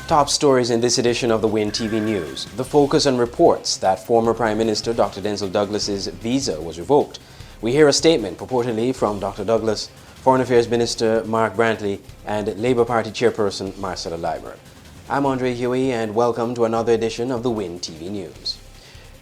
Top stories in this edition of the Winn TV News. The focus on reports that former Prime Minister Dr. Denzil Douglas's visa was revoked. We hear a statement purportedly from Dr. Douglas, Foreign Affairs Minister Mark Brantley, and Labour Party Chairperson Marcella Leiber. I'm Andre Huey, and welcome to another edition of the Winn TV News.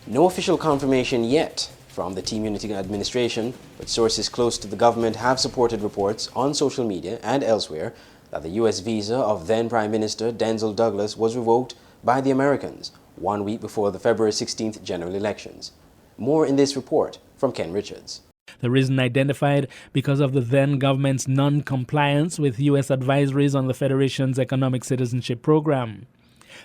No official confirmation yet from the Team Unity administration, but sources close to the government have supported reports on social media and elsewhere that the U.S. visa of then Prime Minister Denzil Douglas was revoked by the Americans 1 week before the February 16th general elections. More in this report from Ken Richards. The reason identified because of the then government's non-compliance with U.S. advisories on the Federation's economic citizenship program.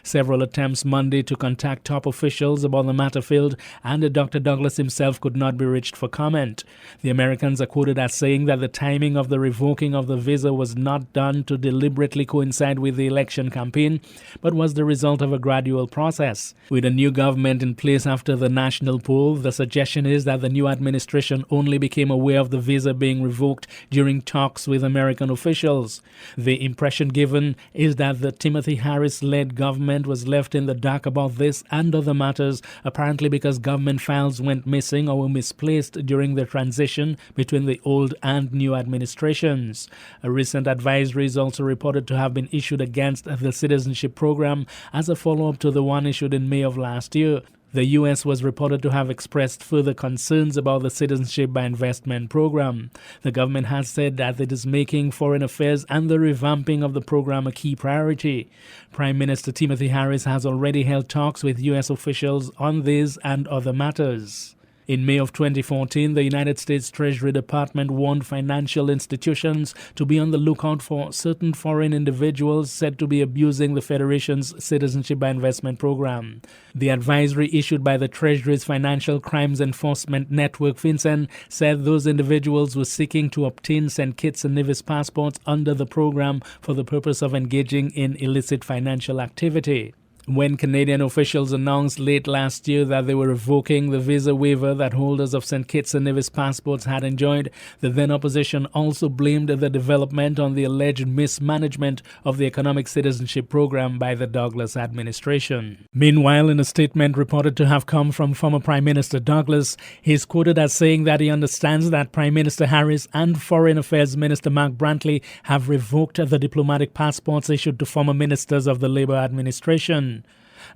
Several attempts Monday to contact top officials about the matter failed, and Dr. Douglas himself could not be reached for comment. The Americans are quoted as saying that the timing of the revoking of the visa was not done to deliberately coincide with the election campaign, but was the result of a gradual process. With a new government in place after the national poll, the suggestion is that the new administration only became aware of the visa being revoked during talks with American officials. The impression given is that the Timothy Harris-led government was left in the dark about this and other matters, apparently because government files went missing or were misplaced during the transition between the old and new administrations. A recent advisory is also reported to have been issued against the citizenship program as a follow-up to the one issued in May of last year. The U.S. was reported to have expressed further concerns about the Citizenship by Investment program. The government has said that it is making foreign affairs and the revamping of the program a key priority. Prime Minister Timothy Harris has already held talks with U.S. officials on these and other matters. In May of 2014, the United States Treasury Department warned financial institutions to be on the lookout for certain foreign individuals said to be abusing the Federation's Citizenship by Investment program. The advisory issued by the Treasury's Financial Crimes Enforcement Network, FinCEN, said those individuals were seeking to obtain St. Kitts and Nevis passports under the program for the purpose of engaging in illicit financial activity. When Canadian officials announced late last year that they were revoking the visa waiver that holders of St. Kitts and Nevis passports had enjoyed, the then opposition also blamed the development on the alleged mismanagement of the economic citizenship program by the Douglas administration. Meanwhile, in a statement reported to have come from former Prime Minister Douglas, he is quoted as saying that he understands that Prime Minister Harris and Foreign Affairs Minister Mark Brantley have revoked the diplomatic passports issued to former ministers of the Labour administration.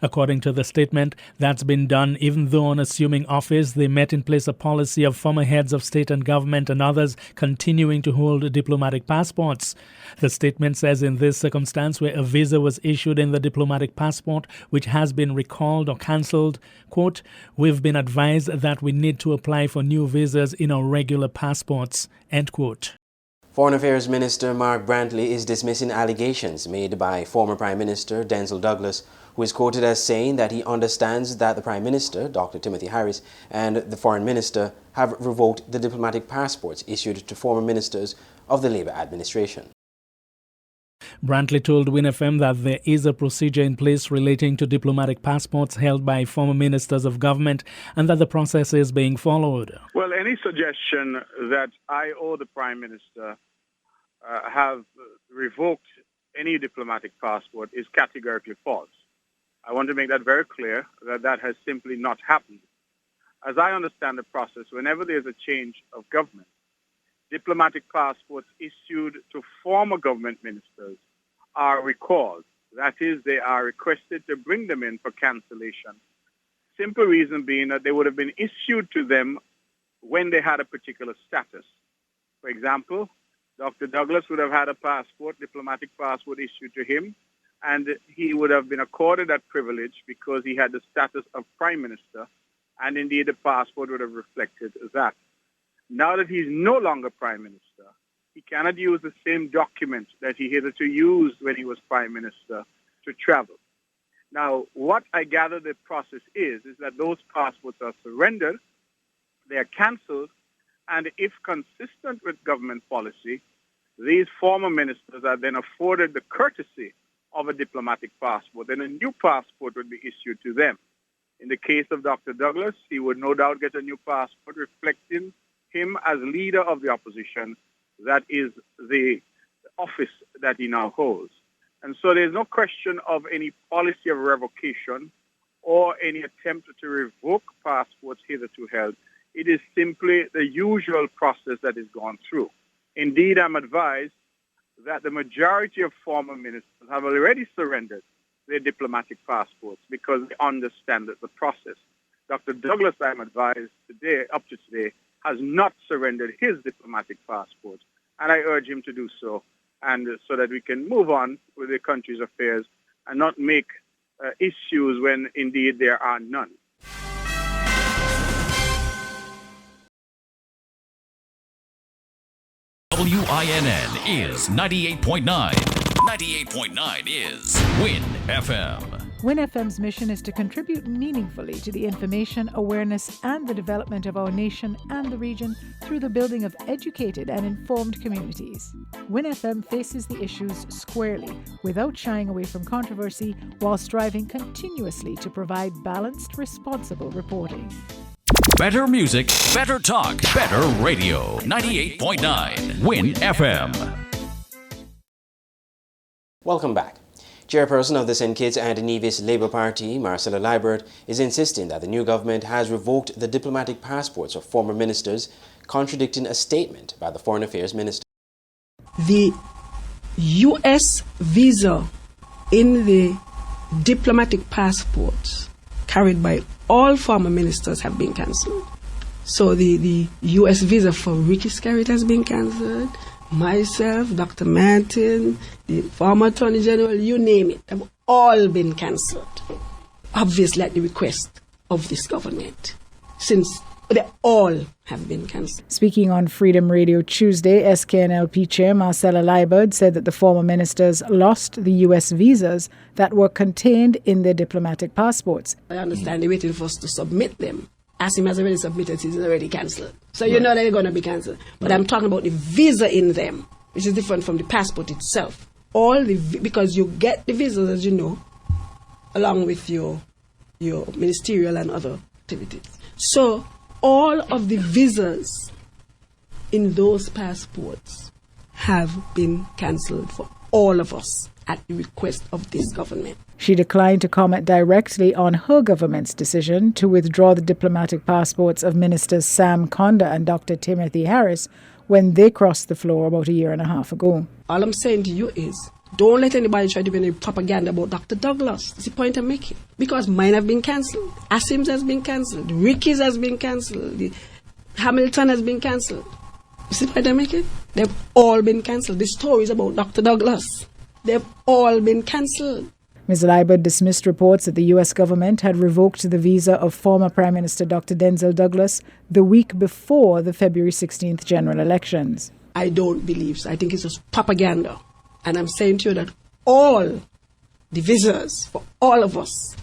According to the statement, that's been done even though on assuming office they met in place a policy of former heads of state and government and others continuing to hold diplomatic passports. The statement says in this circumstance where a visa was issued in the diplomatic passport which has been recalled or cancelled, quote, we've been advised that we need to apply for new visas in our regular passports, end quote. Foreign Affairs Minister Mark Brantley is dismissing allegations made by former Prime Minister Denzil Douglas, who is quoted as saying that he understands that the Prime Minister, Dr. Timothy Harris, and the Foreign Minister have revoked the diplomatic passports issued to former ministers of the Labour administration. Brantley told Winn FM that there is a procedure in place relating to diplomatic passports held by former ministers of government and that the process is being followed. Well, any suggestion that I or the Prime Minister have revoked any diplomatic passport is categorically false. I want to make that very clear, that has simply not happened. As I understand the process, whenever there's a change of government, diplomatic passports issued to former government ministers are recalled. That is, they are requested to bring them in for cancellation. Simple reason being that they would have been issued to them when they had a particular status. For example, Dr. Douglas would have had a passport, diplomatic passport issued to him, and he would have been accorded that privilege because he had the status of Prime Minister, and indeed the passport would have reflected that. Now that he's no longer Prime Minister, he cannot use the same document that he hitherto used when he was Prime Minister to travel. Now, what I gather the process is that those passports are surrendered, they are cancelled, and if consistent with government policy, these former ministers are then afforded the courtesy of a diplomatic passport, then a new passport would be issued to them. In the case of Dr. Douglas, he would no doubt get a new passport reflecting him as leader of the opposition. That is the office that he now holds. And so there's no question of any policy of revocation or any attempt to revoke passports hitherto held. It is simply the usual process that is gone through. Indeed, I'm advised that the majority of former ministers have already surrendered their diplomatic passports because they understand the process. Dr. Douglas, I'm advised today, up to today, has not surrendered his diplomatic passport, and I urge him to do so, and so that we can move on with the country's affairs and not make issues when indeed there are none. WINN is 98.9. 98.9 is Winn FM. Winn FM's mission is to contribute meaningfully to the information, awareness, and the development of our nation and the region through the building of educated and informed communities. Winn FM faces the issues squarely, without shying away from controversy, while striving continuously to provide balanced, responsible reporting. Better music, better talk, better radio. 98.9 Winn FM. Welcome back. Chairperson of the St. Kitts and Nevis Labour Party, Marcella Liebert, is insisting that the new government has revoked the diplomatic passports of former ministers, contradicting a statement by the Foreign Affairs Minister. The U.S. visa in the diplomatic passports carried by all former ministers have been cancelled. So the U.S. visa for Ricky Skerritt has been cancelled. Myself, Dr. Martin, the former Attorney General, you name it, have all been cancelled. Obviously at the request of this government, since they all have been cancelled. Speaking on Freedom Radio Tuesday, SKNLP Chair Marcella Liebert said that the former ministers lost the U.S. visas that were contained in their diplomatic passports. I understand they're waiting for us to submit them. As him has already submitted, he's already cancelled. So you know that they're going to be cancelled. But I'm talking about the visa in them, which is different from the passport itself. Because you get the visas, as you know, along with your ministerial and other activities. So all of the visas in those passports have been cancelled for all of us at the request of this government. She declined to comment directly on her government's decision to withdraw the diplomatic passports of Ministers Sam Conda and Dr. Timothy Harris when they crossed the floor about a year and a half ago. All I'm saying to you is, don't let anybody try to do any propaganda about Dr. Douglas. That's the point I'm making. Because mine have been cancelled. Asim's has been cancelled. Ricky's has been cancelled. Hamilton has been cancelled. You see the point I'm making? They've all been cancelled. The stories about Dr. Douglas, they've all been cancelled. Ms. Liebert dismissed reports that the U.S. government had revoked the visa of former Prime Minister Dr. Denzil Douglas the week before the February 16th general elections. I don't believe so. I think it's just propaganda. And I'm saying to you that all the visas for all of us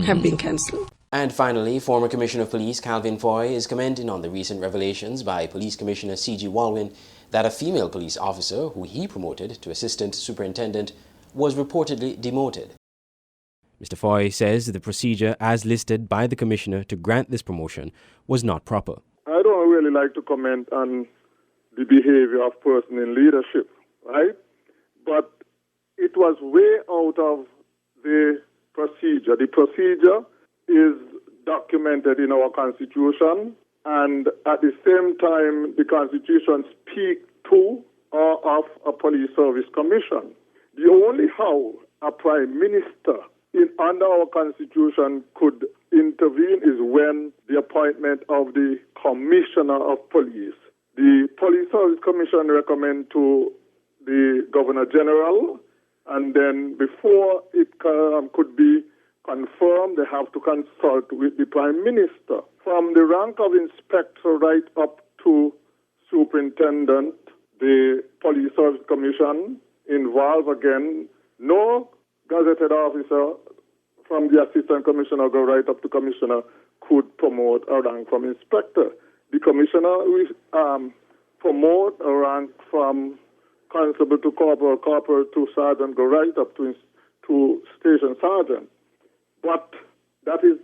have been cancelled. And finally, former Commissioner of Police Calvin Fahie is commenting on the recent revelations by Police Commissioner C.G. Walwyn that a female police officer, who he promoted to Assistant Superintendent, was reportedly demoted. Mr. Fahie says the procedure as listed by the Commissioner to grant this promotion was not proper. I don't really like to comment on the behavior of person in leadership, right? But it was way out of the procedure. The procedure is documented in our Constitution, and at the same time, the Constitution speaks to or of a police service commission. The only how a prime minister under our Constitution could intervene is when the appointment of the commissioner of police. The Police Service Commission recommend to the Governor General, and then before it could be confirmed, they have to consult with the Prime Minister. From the rank of inspector right up to superintendent, the Police Service Commission involve again, no gazetted officer from the assistant commissioner go right up to commissioner could promote a rank from inspector. The commissioner will promote a rank from constable to corporal, corporal to sergeant, go right up to station sergeant. But that is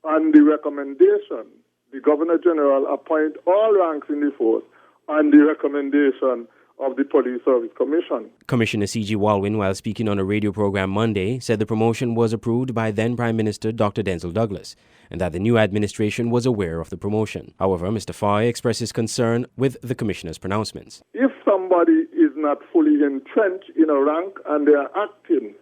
on the recommendation. The Governor General appoint all ranks in the force on the recommendation of the Police Service Commission. Commissioner C.G. Walwyn, while speaking on a radio program Monday, said the promotion was approved by then Prime Minister Dr. Denzil Douglas and that the new administration was aware of the promotion. However, Mr. Fahie expresses concern with the Commissioner's pronouncements. If somebody is not fully entrenched in a rank and they are acting,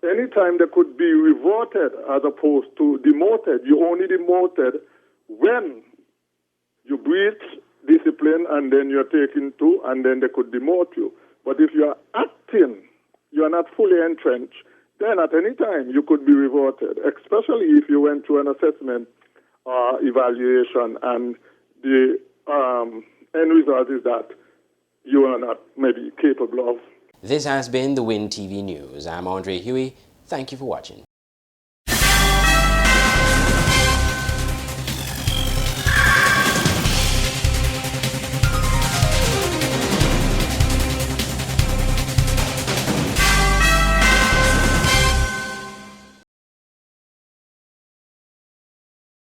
anytime they could be reverted as opposed to demoted. You only demoted when you breach discipline and then you're taken to, and then they could demote you. But if you're acting, you're not fully entrenched, then at any time you could be reverted, especially if you went through an assessment evaluation and the end result is that you are not maybe capable of. This has been the Winn TV News. I'm Andre Huey. Thank you for watching.